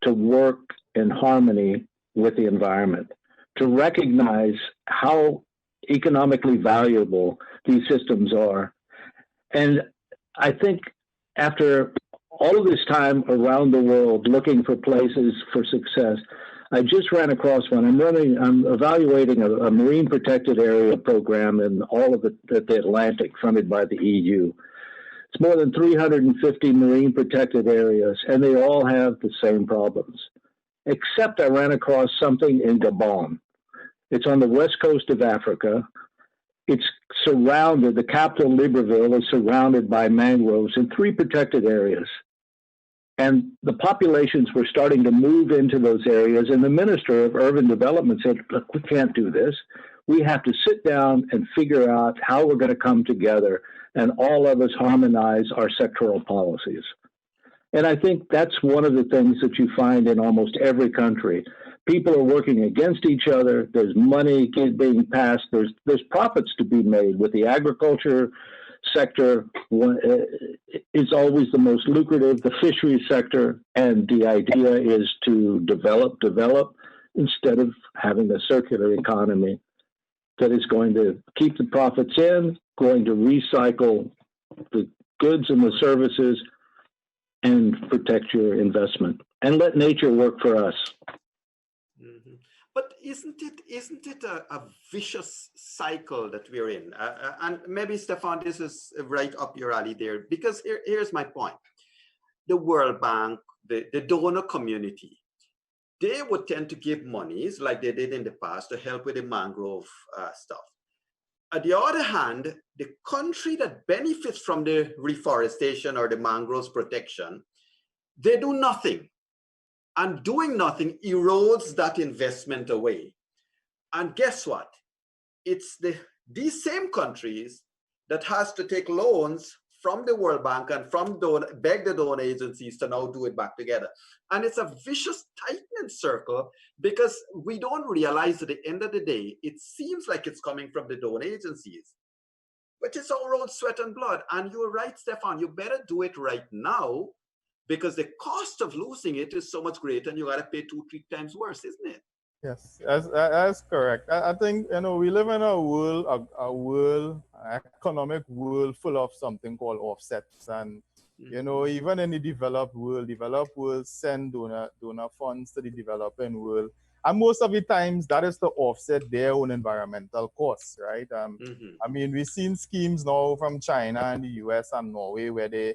to work in harmony with the environment, to recognize how economically valuable these systems are. And I think after all of this time around the world looking for places for success, I just ran across one. I'm evaluating a marine protected area program in all of the Atlantic funded by the EU. It's more than 350 marine protected areas, and they all have the same problems. Except I ran across something in Gabon. It's on the west coast of Africa. It's surrounded, the capital Libreville is surrounded by mangroves in 3 protected areas. And the populations were starting to move into those areas. And the Minister of Urban Development said, look, we can't do this. We have to sit down and figure out how we're going to come together and all of us harmonize our sectoral policies. And I think that's one of the things that you find in almost every country. People are working against each other. There's money being passed. There's profits to be made with the agriculture sector is always the most lucrative, the fisheries sector, and the idea is to develop instead of having a circular economy that is going to keep the profits in, going to recycle the goods and the services, and protect your investment, and let nature work for us. But isn't it a vicious cycle that we're in? And maybe, Stephan, this is right up your alley there, because here's my point. The World Bank, the donor community, they would tend to give monies like they did in the past to help with the mangrove stuff. On the other hand, the country that benefits from the reforestation or the mangroves protection, they do nothing. And doing nothing erodes that investment away. And guess what? It's these same countries that has to take loans from the World Bank and beg the donor agencies to now do it back together. And it's a vicious tightening circle because we don't realize at the end of the day, it seems like it's coming from the donor agencies, but it's our own sweat and blood. And you're right, Stephan, you better do it right now, because the cost of losing it is so much greater and you got to pay 2-3 times worse, isn't it? Yes, that's correct. I think, you know, we live in a world, economic world full of something called offsets. And You know, even in the developed world send donor funds to the developing world. And most of the times that is to offset their own environmental costs, right? I mean, we've seen schemes now from China and the US and Norway where they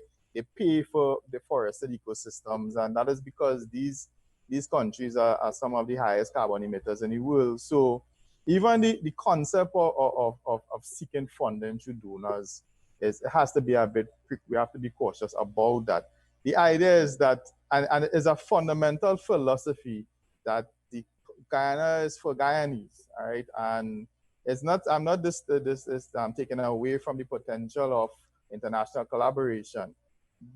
pay for the forested ecosystems, and that is because these countries are some of the highest carbon emitters in the world. So even the concept of seeking funding through donors it has to be we have to be cautious about that. The idea is that, and it is a fundamental philosophy that the Guyana is for Guyanese, all right? And it's not, I'm not taking away from the potential of international collaboration,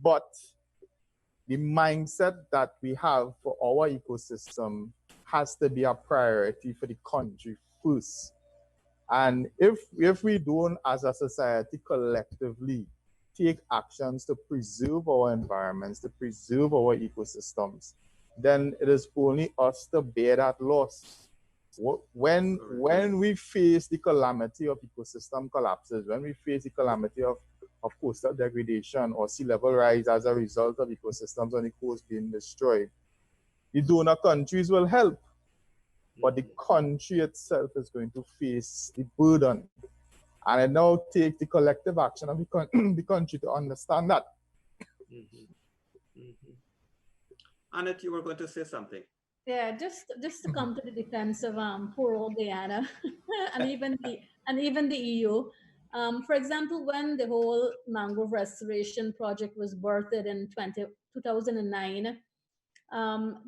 but the mindset that we have for our ecosystem has to be a priority for the country first. And if we don't, as a society, collectively take actions to preserve our environments, to preserve our ecosystems, then it is only us to bear that loss. When we face the calamity of ecosystem collapses, when we face the calamity of coastal degradation or sea level rise as a result of ecosystems on the coast being destroyed, the donor countries will help, but the country itself is going to face the burden. And it now takes the collective action of the country to understand that. Annette, you were going to say something. Yeah, just to come to the defense of poor old Guyana and even the EU. For example, when the whole mangrove restoration project was birthed in 2009,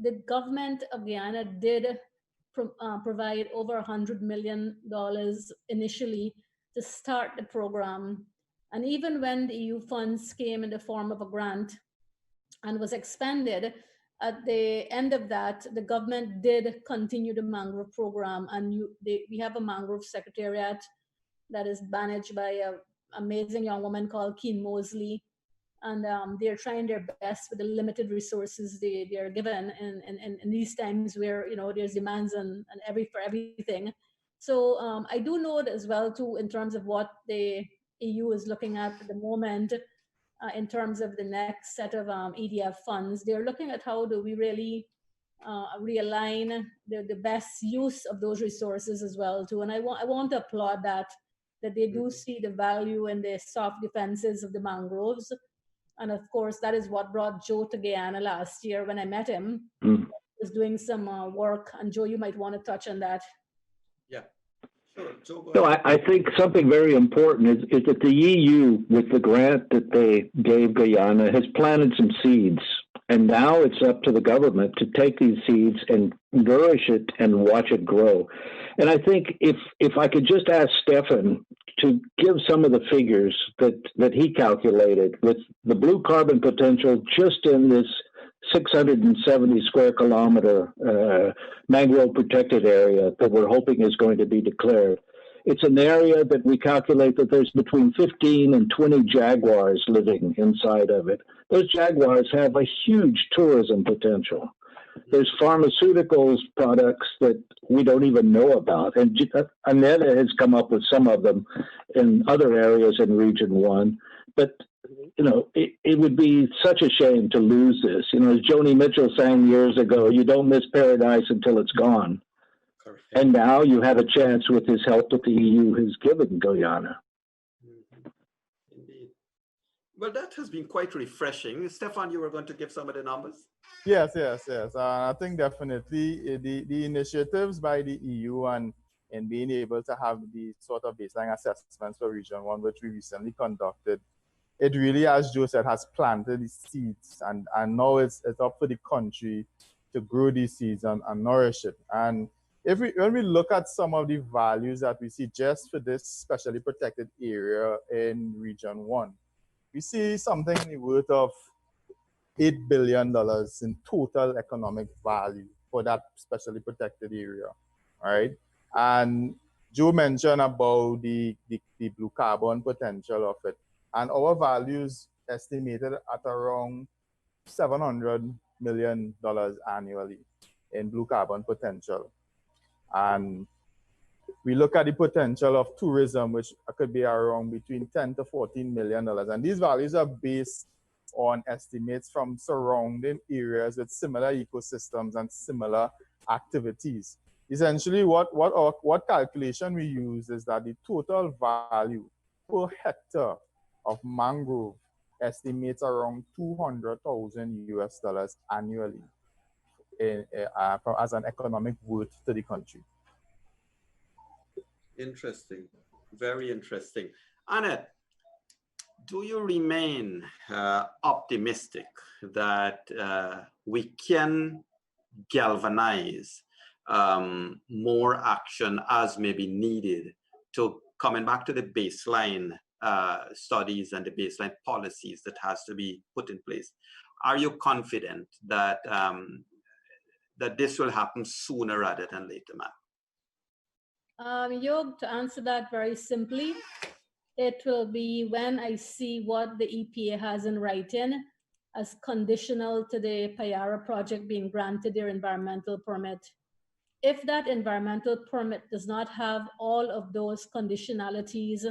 the government of Guyana did provide over $100 million initially to start the program. And even when the EU funds came in the form of a grant and was expanded, at the end of that, the government did continue the mangrove program. And we have a mangrove secretariat that is managed by an amazing young woman called Keen Mosley. And they're trying their best with the limited resources they are given in these times where, you know, there's demands for everything. So I do know as well too, in terms of what the EU is looking at the moment, in terms of the next set of EDF funds, they're looking at how do we really realign the best use of those resources as well too. And I want to applaud that they do see the value in the soft defenses of the mangroves. And of course, that is what brought Joe to Guyana last year when I met him. He was doing some work. And Joe, you might want to touch on that. Yeah, sure. Joe, no, I think something very important is that the EU, with the grant that they gave Guyana, has planted some seeds. And now it's up to the government to take these seeds and nourish it and watch it grow. And I think if I could just ask Stephan to give some of the figures that he calculated with the blue carbon potential just in this 670 square kilometer mangrove protected area that we're hoping is going to be declared. It's an area that we calculate that there's between 15 and 20 jaguars living inside of it. Those jaguars have a huge tourism potential. There's pharmaceuticals products that we don't even know about. And Annette has come up with some of them in other areas in Region 1. But, you know, it would be such a shame to lose this. You know, as Joni Mitchell sang years ago, you don't miss paradise until it's gone. correct. And now you have a chance with this help that the EU has given Guyana. Indeed. Well, that has been quite refreshing. Stephan, you were going to give some of the numbers? Yes. I think definitely the initiatives by the EU and being able to have the sort of baseline assessments for Region 1, which we recently conducted, it really, as Joe said, has planted the seeds, and now it's up for the country to grow these seeds and nourish it. And when we look at some of the values that we see just for this specially protected area in Region 1, we see something in the worth of $8 billion in total economic value for that specially protected area, all right? And Joe mentioned about the blue carbon potential of it. And our values estimated at around $700 million annually in blue carbon potential. And we look at the potential of tourism, which could be around between $10 to $14 million. And these values are based on estimates from surrounding areas with similar ecosystems and similar activities. Essentially, what calculation we use is that the total value per hectare of mangrove estimates around 200,000 US dollars annually as an economic worth to the country. Interesting, very interesting. Annette, do you remain optimistic that we can galvanize more action as may be needed to coming back to the baseline studies and the baseline policies that has to be put in place? Are you confident that that this will happen sooner rather than later, ma'am? Yog, to answer that very simply, it will be when I see what the EPA has in writing as conditional to the Payara project being granted their environmental permit. If that environmental permit does not have all of those conditionalities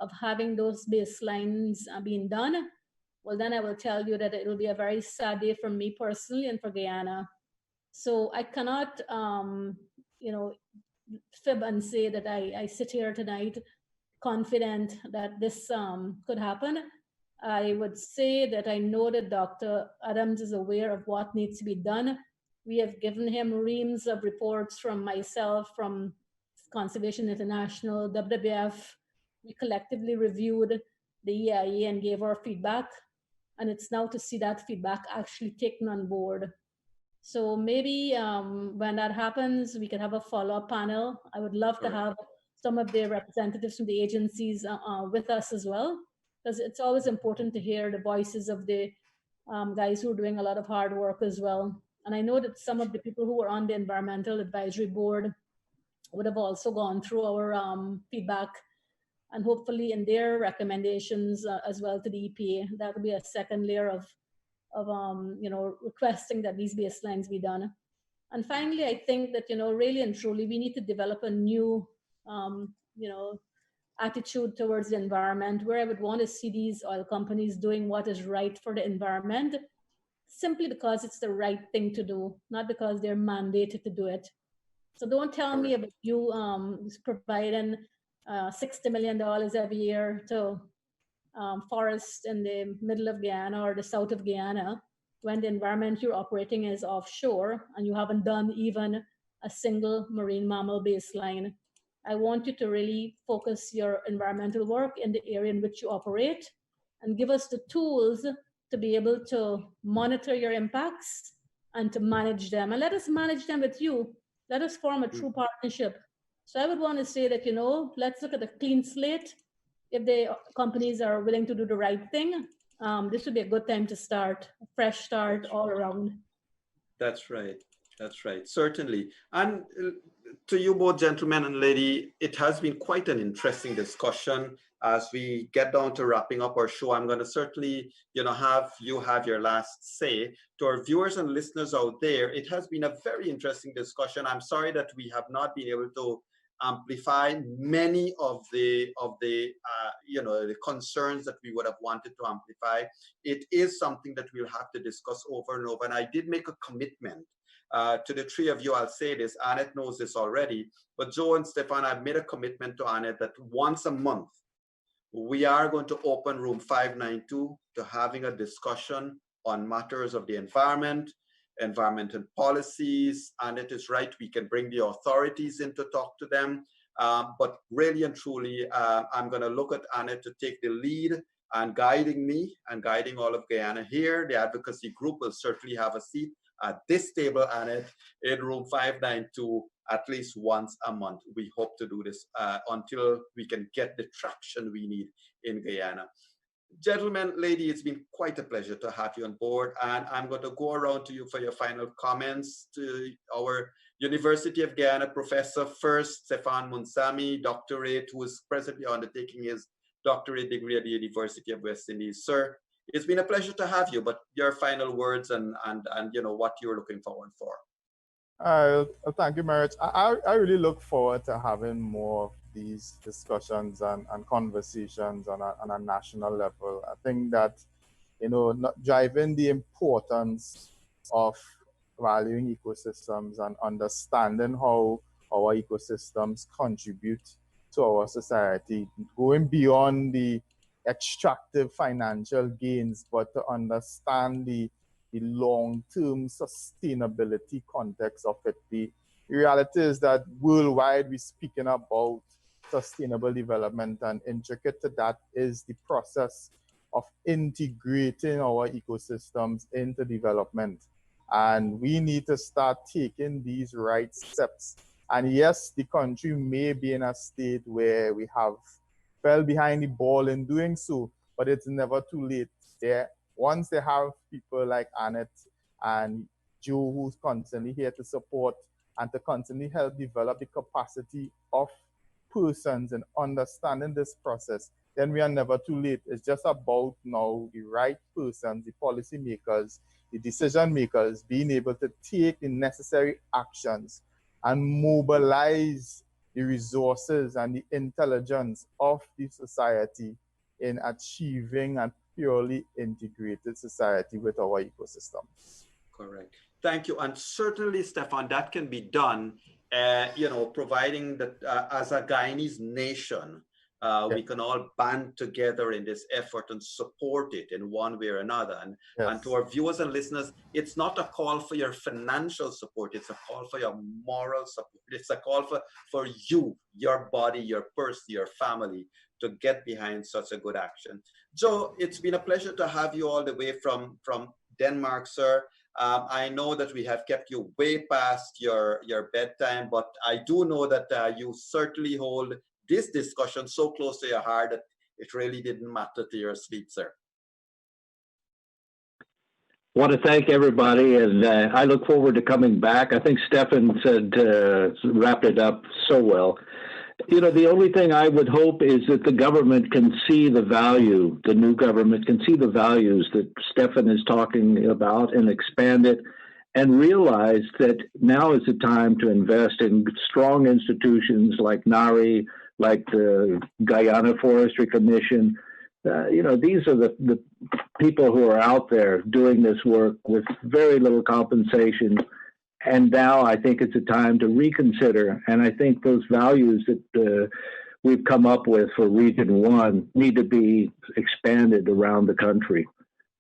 of having those baselines being done, well, then I will tell you that it will be a very sad day for me personally and for Guyana. So I cannot, fib and say that I sit here tonight confident that this could happen. I would say that I know that Dr. Adams is aware of what needs to be done. We have given him reams of reports from myself, from Conservation International, WWF. We collectively reviewed the EIA and gave our feedback. And it's now to see that feedback actually taken on board. So maybe when that happens, we can have a follow-up panel. I would love to have some of their representatives from the agencies with us as well, because it's always important to hear the voices of the guys who are doing a lot of hard work as well. And I know that some of the people who were on the Environmental Advisory Board would have also gone through our feedback, and hopefully in their recommendations as well to the EPA, that will be a second layer of requesting that these baselines be done. And finally, I think that, really and truly, we need to develop a new, attitude towards the environment, where I would want to see these oil companies doing what is right for the environment, simply because it's the right thing to do, not because they're mandated to do it. So don't tell me about you providing $60 million every year to forests in the middle of Guyana or the south of Guyana, when the environment you're operating is offshore and you haven't done even a single marine mammal baseline. I want you to really focus your environmental work in the area in which you operate and give us the tools to be able to monitor your impacts and to manage them. And let us manage them with you. Let us form a true partnership. So I would want to say that, let's look at a clean slate. If the companies are willing to do the right thing, this would be a good time to start, a fresh start all around. That's right. That's right. Certainly. And to you both, gentlemen and lady, it has been quite an interesting discussion. As we get down to wrapping up our show, I'm going to certainly, have you have your last say. To our viewers and listeners out there, it has been a very interesting discussion. I'm sorry that we have not been able to amplify many of the concerns that we would have wanted to amplify. It is something that we'll have to discuss over and over. And I did make a commitment to the three of you. I'll say this, Annette knows this already, but Joe and Stephan, I've made a commitment to Annette that once a month, we are going to open room 592 to having a discussion on matters of the environment, environmental policies, and it is right, we can bring the authorities in to talk to them. But really and truly, I'm going to look at Annette to take the lead and guiding me and guiding all of Guyana here. The advocacy group will certainly have a seat at this table, Annette, in room 592 at least once a month. We hope to do this until we can get the traction we need in Guyana. Gentlemen, lady, it's been quite a pleasure to have you on board, and I'm going to go around to you for your final comments. To our University of Guyana professor first, Stephan Moonsammy, doctorate, who is presently undertaking his doctorate degree at the University of West Indies. Sir, it's been a pleasure to have you, but your final words and what you're looking forward for. Thank you, Merritt. I really look forward to having more of these discussions and conversations on a national level. I think that driving the importance of valuing ecosystems and understanding how our ecosystems contribute to our society, going beyond the extractive financial gains, but to understand the long-term sustainability context of it. The reality is that worldwide we're speaking about sustainable development, and intricate to that is the process of integrating our ecosystems into development. And we need to start taking these right steps. And yes, the country may be in a state where we have fell behind the ball in doing so, but it's never too late. Once they have people like Annette and Joe who's constantly here to support and to constantly help develop the capacity of persons in understanding this process, then we are never too late. It's just about now the right persons, the policy makers, the decision makers being able to take the necessary actions and mobilize the resources and the intelligence of the society in achieving a purely integrated society with our ecosystems. Correct. Thank you. And certainly, Stephan, that can be done, providing that as a Guyanese nation, we can all band together in this effort and support it in one way or another. And to our viewers and listeners, it's not a call for your financial support. It's a call for your moral support. It's a call for you, your body, your person, your family to get behind such a good action. Joe, it's been a pleasure to have you all the way from Denmark, sir. I know that we have kept you way past your bedtime, but I do know that you certainly hold this discussion so close to your heart that it really didn't matter to your sleep, sir. I want to thank everybody, and I look forward to coming back. I think Stephan said wrapped it up so well. The only thing I would hope is that the government can see the value, the new government can see the values that Stephan is talking about and expand it, and realize that now is the time to invest in strong institutions like NARI, like the Guyana Forestry Commission. These are the people who are out there doing this work with very little compensation. And now I think it's a time to reconsider. And I think those values that we've come up with for Region 1 need to be expanded around the country.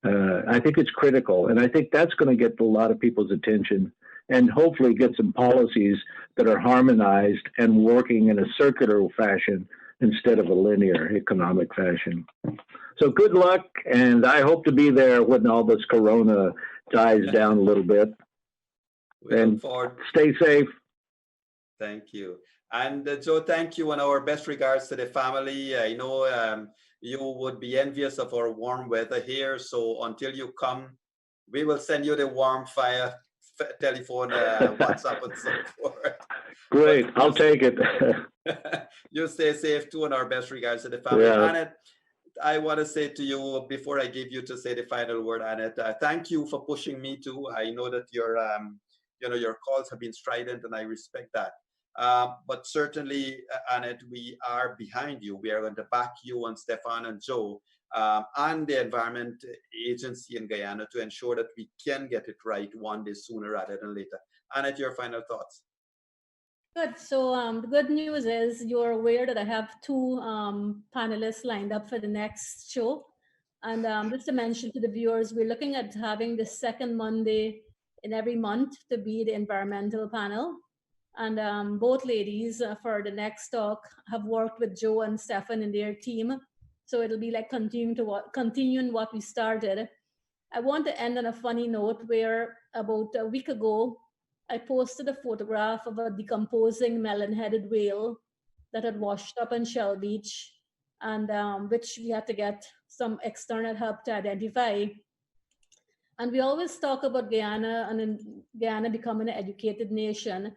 I think it's critical. And I think that's going to get a lot of people's attention and hopefully get some policies that are harmonized and working in a circular fashion instead of a linear economic fashion. So good luck. And I hope to be there when all this corona dies down a little bit. And stay safe. Thank you. And Joe, thank you, and our best regards to the family. I know you would be envious of our warm weather here. So until you come, we will send you the warm fire telephone, WhatsApp, and so forth. Great. I'll take it. You stay safe too, and our best regards to the family. Yeah. Annette, I want to say to you, before I give you to say the final word, Annette, thank you for pushing me too. I know that your calls have been strident, and I respect that. But certainly, Annette, we are behind you. We are going to back you and Stephan and Joe and the Environment Agency in Guyana to ensure that we can get it right one day sooner rather than later. Annette, your final thoughts. Good. So the good news is you're aware that I have two panelists lined up for the next show. And just to mention to the viewers, we're looking at having the second Monday in every month to be the environmental panel. And both ladies for the next talk have worked with Joe and Stephan and their team. So it'll be like continuing what we started. I want to end on a funny note where about a week ago, I posted a photograph of a decomposing melon-headed whale that had washed up on Shell Beach, and which we had to get some external help to identify. And we always talk about Guyana and Guyana becoming an educated nation.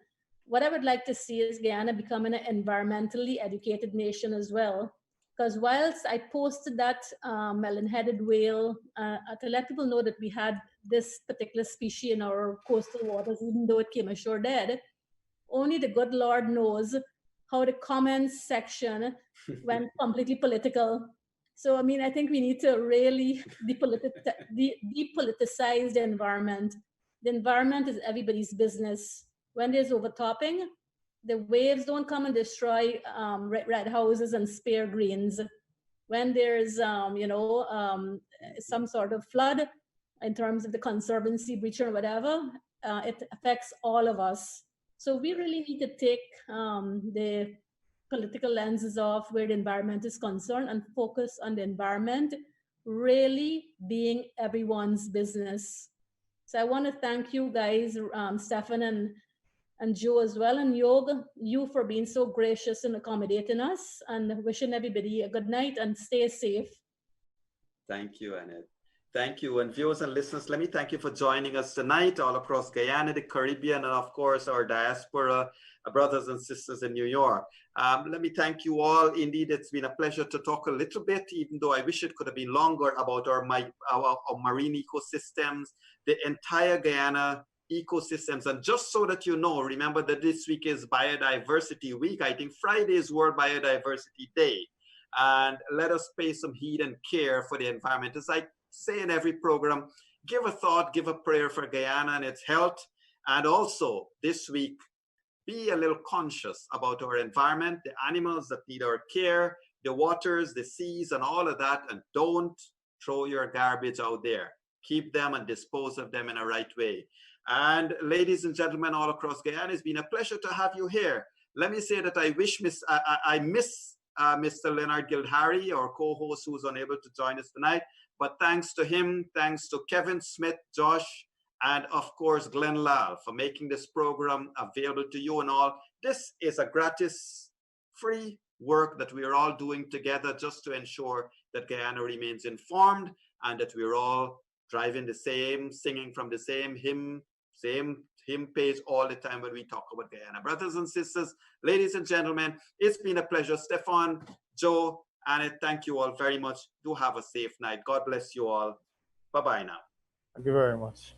What I would like to see is Guyana becoming an environmentally educated nation as well. Because whilst I posted that melon-headed whale to let people know that we had this particular species in our coastal waters, even though it came ashore dead, only the good Lord knows how the comments section went completely political So, I mean, I think we need to really depoliticize the environment. The environment is everybody's business. When there's overtopping, the waves don't come and destroy red houses and spare greens. When there's, some sort of flood in terms of the conservancy breach or whatever, it affects all of us. So we really need to take the political lenses off where the environment is concerned and focus on the environment really being everyone's business. So I want to thank you guys, Stephan and Joe as well, and Yog, you for being so gracious and accommodating us, and wishing everybody a good night and stay safe. Thank you, Annette. Thank you. And viewers and listeners, let me thank you for joining us tonight all across Guyana, the Caribbean, and of course, our diaspora brothers and sisters in New York. Let me thank you all. Indeed, it's been a pleasure to talk a little bit, even though I wish it could have been longer, about our marine ecosystems, the entire Guyana ecosystems. And just so that you know, remember that this week is Biodiversity Week. I think Friday is World Biodiversity Day. And let us pay some heed and care for the environment. As I say in every program, give a thought, give a prayer for Guyana and its health. And also this week, be a little conscious about our environment, the animals that need our care, the waters, the seas, and all of that. And don't throw your garbage out there. Keep them and dispose of them in a right way. And ladies and gentlemen all across Guyana, it's been a pleasure to have you here. Let me say that I wish I miss Mr. Leonard Gildhary, our co-host, who's unable to join us tonight. But thanks to him, thanks to Kevin Smith, Josh, and of course, Glenn Lal for making this program available to you and all. This is a gratis, free work that we are all doing together just to ensure that Guyana remains informed and that we're all driving the same, singing from the same hymn page all the time when we talk about Guyana. Brothers and sisters, ladies and gentlemen, it's been a pleasure. Stephan, Joe, Annette, thank you all very much. Do have a safe night. God bless you all. Bye-bye now. Thank you very much.